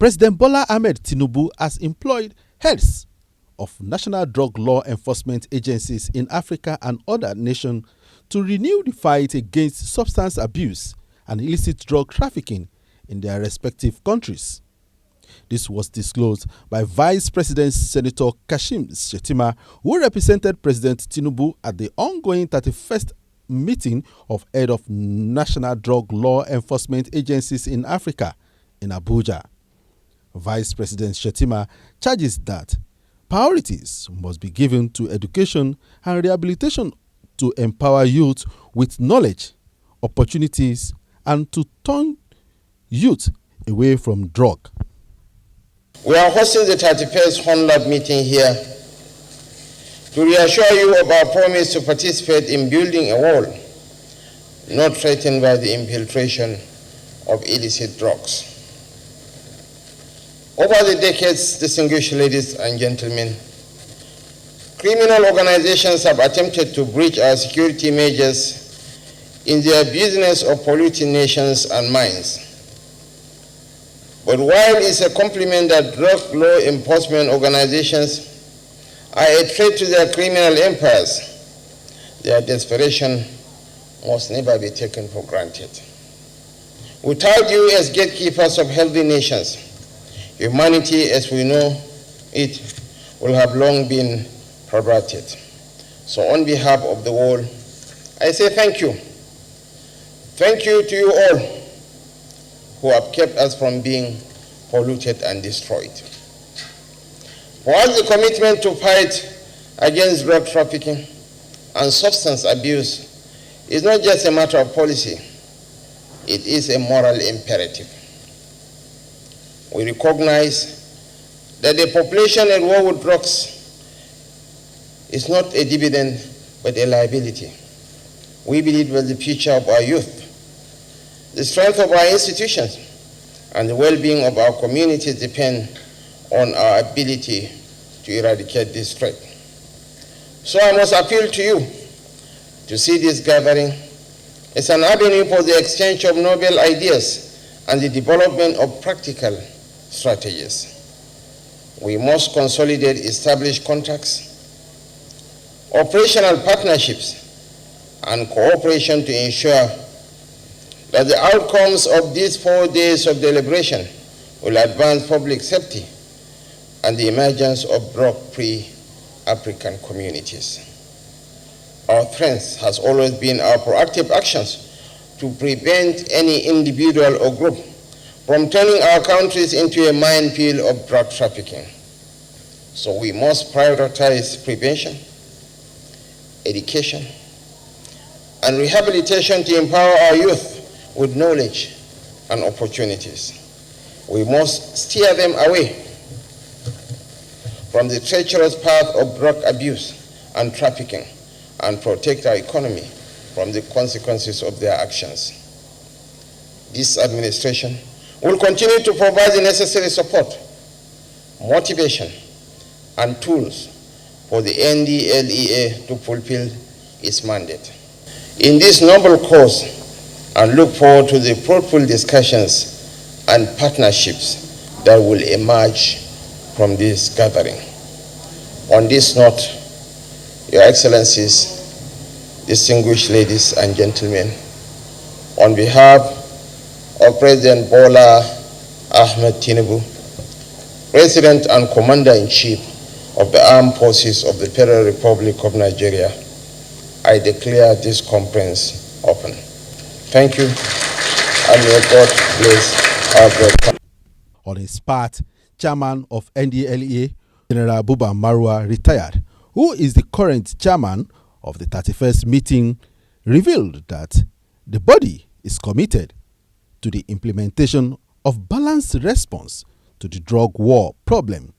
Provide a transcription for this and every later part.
President Bola Ahmed Tinubu has employed heads of national drug law enforcement agencies in Africa and other nations to renew the fight against substance abuse and illicit drug trafficking in their respective countries. This was disclosed by Vice President Senator Kashim Shettima, who represented President Tinubu at the ongoing 31st meeting of head of national drug law enforcement agencies in Africa in Abuja. Vice President Shettima charges that priorities must be given to education and rehabilitation to empower youth with knowledge, opportunities, and to turn youth away from drug. We are hosting the 31st HONLAB meeting here to reassure you of our promise to participate in building a wall not threatened by the infiltration of illicit drugs. Over the decades, distinguished ladies and gentlemen, criminal organizations have attempted to breach our security measures in their business of polluting nations and minds. But while it's a compliment that drug law enforcement organizations are a threat to their criminal empires, their desperation must never be taken for granted. Without you as gatekeepers of healthy nations, humanity as we know it will have long been perverted. So on behalf of the world, I say thank you. Thank you to you all who have kept us from being polluted and destroyed. For us, the commitment to fight against drug trafficking and substance abuse is not just a matter of policy, it is a moral imperative. We recognize that the population at war with drugs is not a dividend, but a liability. We believe that the future of our youth, the strength of our institutions, and the well-being of our communities depend on our ability to eradicate this threat. So I must appeal to you to see this gathering as an avenue for the exchange of novel ideas and the development of practical strategies. We must consolidate established contacts, operational partnerships, and cooperation to ensure that the outcomes of these 4 days of deliberation will advance public safety and the emergence of drug-free African communities. Our strength has always been our proactive actions to prevent any individual or group from turning our countries into a minefield of drug trafficking. So we must prioritize prevention, education, and rehabilitation to empower our youth with knowledge and opportunities. We must steer them away from the treacherous path of drug abuse and trafficking and protect our economy from the consequences of their actions. This administration will continue to provide the necessary support, motivation, and tools for the NDLEA to fulfill its mandate. In this noble cause, I look forward to the fruitful discussions and partnerships that will emerge from this gathering. On this note, Your Excellencies, distinguished ladies and gentlemen, on behalf of President Bola Ahmed Tinubu, President and Commander-in-Chief of the Armed Forces of the Federal Republic of Nigeria, I declare this conference open. Thank you, and may God bless our great. On his part, Chairman of NDLEA, General Buba Maruwa, retired, who is the current chairman of the 31st meeting, revealed that the body is committed to the implementation of balanced response to the drug war problem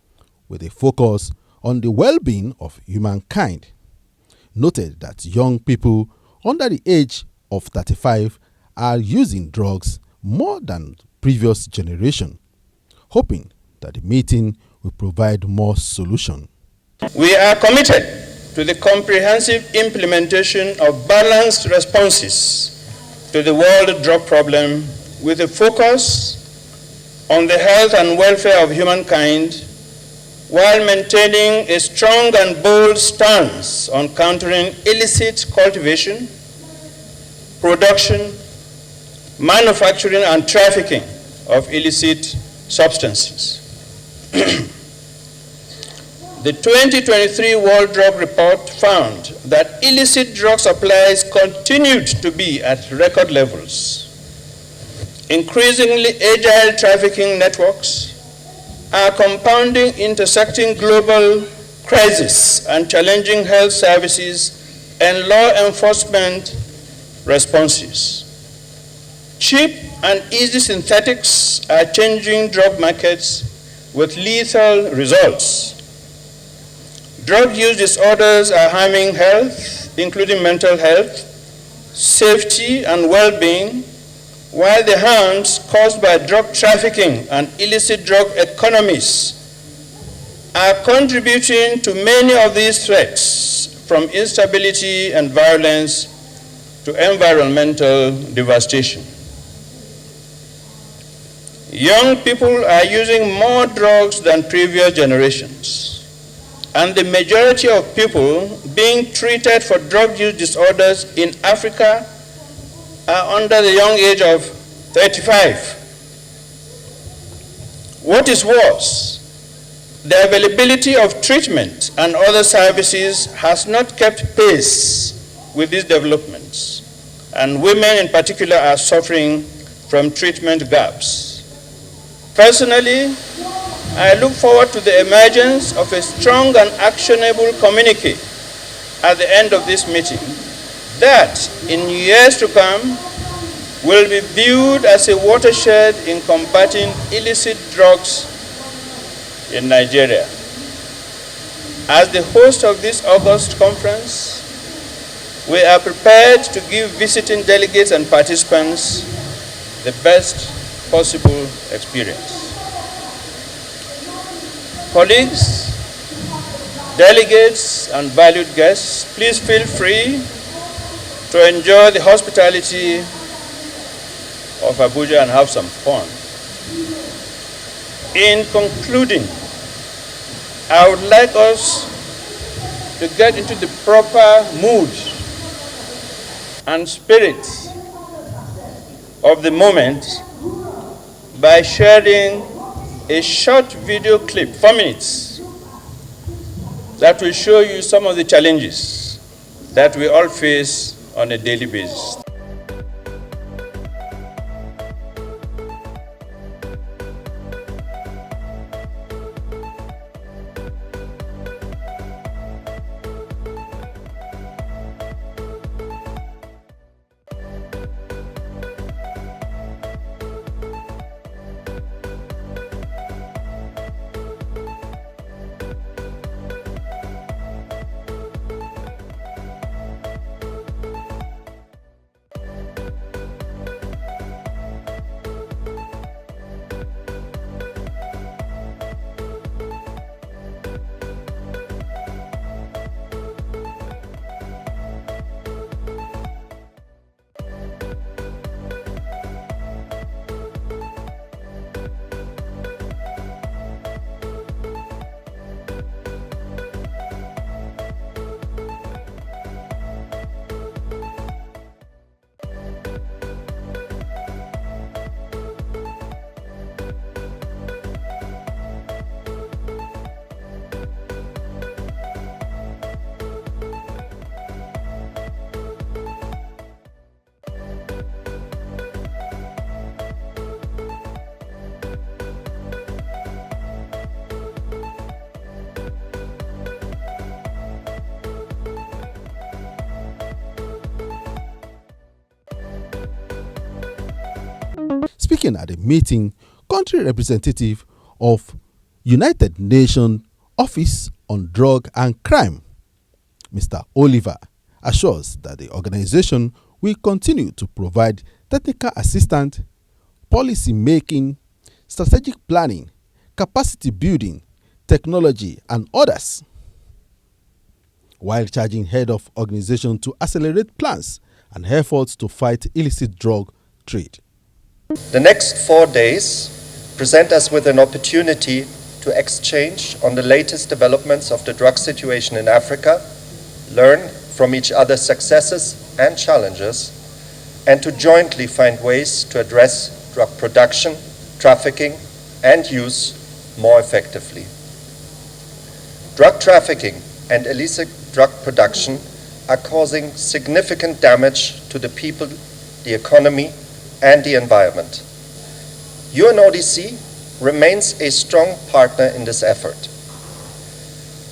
with a focus on the well-being of humankind. Noted that young people under the age of 35 are using drugs more than previous generation, hoping that the meeting will provide more solution. We are committed to the comprehensive implementation of balanced responses to the world drug problem with a focus on the health and welfare of humankind, while maintaining a strong and bold stance on countering illicit cultivation, production, manufacturing, and trafficking of illicit substances. The 2023 World Drug Report found that illicit drug supplies continued to be at record levels. Increasingly agile trafficking networks are compounding intersecting global crises and challenging health services and law enforcement responses. Cheap and easy synthetics are changing drug markets with lethal results. Drug use disorders are harming health, including mental health, safety, and well-being, while the harms caused by drug trafficking and illicit drug economies are contributing to many of these threats, from instability and violence to environmental devastation. Young people are using more drugs than previous generations, and the majority of people being treated for drug use disorders in Africa are under the young age of 35. What is worse, the availability of treatment and other services has not kept pace with these developments, and women in particular are suffering from treatment gaps. Personally, I look forward to the emergence of a strong and actionable communique at the end of this meeting that, in years to come, will be viewed as a watershed in combating illicit drugs in Nigeria. As the host of this August conference, we are prepared to give visiting delegates and participants the best possible experience. Colleagues, delegates, and valued guests, please feel free to enjoy the hospitality of Abuja and have some fun. In concluding, I would like us to get into the proper mood and spirit of the moment by sharing a short video clip, 4 minutes, that will show you some of the challenges that we all face on a daily basis. Speaking at a meeting, country representative of United Nations Office on Drug and Crime, Mr. Oliver, assures that the organization will continue to provide technical assistance, policy making, strategic planning, capacity building, technology, and others, while charging head of organization to accelerate plans and efforts to fight illicit drug trade. The next 4 days present us with an opportunity to exchange on the latest developments of the drug situation in Africa, learn from each other's successes and challenges, and to jointly find ways to address drug production, trafficking, and use more effectively. Drug trafficking and illicit drug production are causing significant damage to the people, the economy, and the environment. UNODC remains a strong partner in this effort.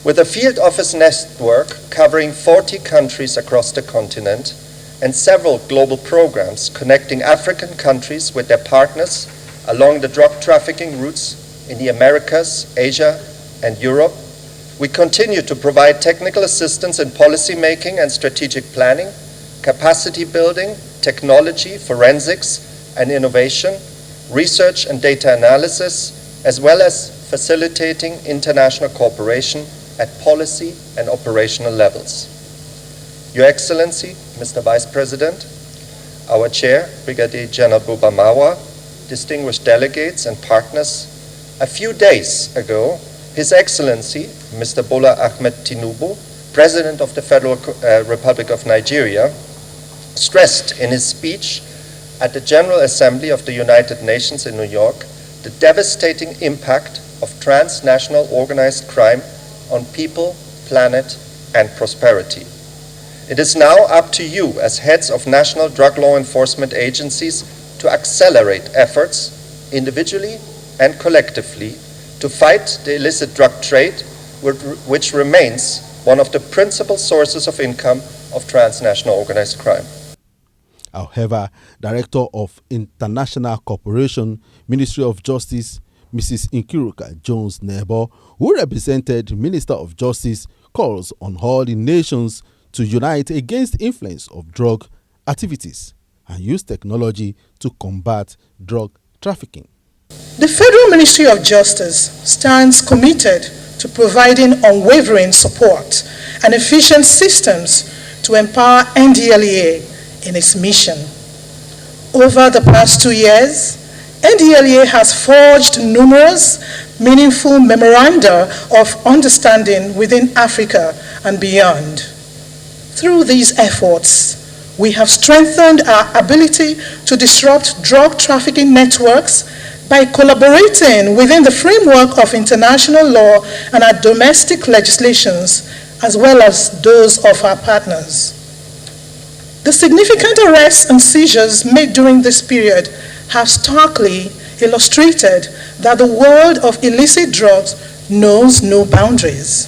With a field office network covering 40 countries across the continent and several global programs connecting African countries with their partners along the drug trafficking routes in the Americas, Asia, and Europe, we continue to provide technical assistance in policy making and strategic planning, capacity building, technology, forensics, and innovation, research and data analysis, as well as facilitating international cooperation at policy and operational levels. Your Excellency, Mr. Vice President, our Chair, Brigadier General Buba Maruwa, distinguished delegates and partners, a few days ago, His Excellency, Mr. Bola Ahmed Tinubu, President of the Federal Republic of Nigeria, stressed in his speech at the General Assembly of the United Nations in New York the devastating impact of transnational organized crime on people, planet, and prosperity. It is now up to you as heads of national drug law enforcement agencies to accelerate efforts individually and collectively to fight the illicit drug trade, which remains one of the principal sources of income of transnational organized crime. However, Director of International Cooperation, Ministry of Justice, Mrs. Nkiruka Jones-Nebo, who represented Minister of Justice, calls on all the nations to unite against influence of drug activities and use technology to combat drug trafficking. The Federal Ministry of Justice stands committed to providing unwavering support and efficient systems to empower NDLEA in its mission. Over the past 2 years, NDLEA has forged numerous meaningful memoranda of understanding within Africa and beyond. Through these efforts, we have strengthened our ability to disrupt drug trafficking networks by collaborating within the framework of international law and our domestic legislations, as well as those of our partners. The significant arrests and seizures made during this period have starkly illustrated that the world of illicit drugs knows no boundaries.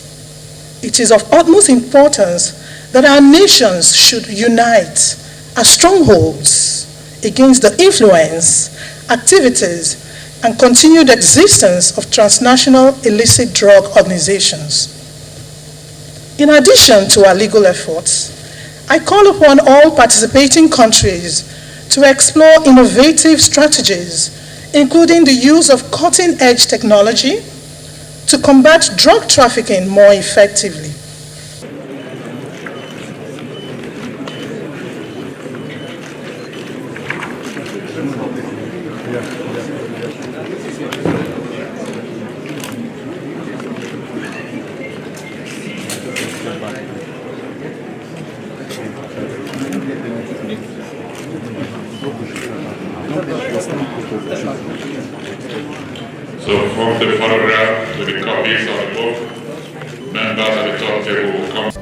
It is of utmost importance that our nations should unite as strongholds against the influence, activities, and continued existence of transnational illicit drug organizations. In addition to our legal efforts, I call upon all participating countries to explore innovative strategies, including the use of cutting-edge technology, to combat drug trafficking more effectively. So from the photograph to the copies of the book, members at the top table will come.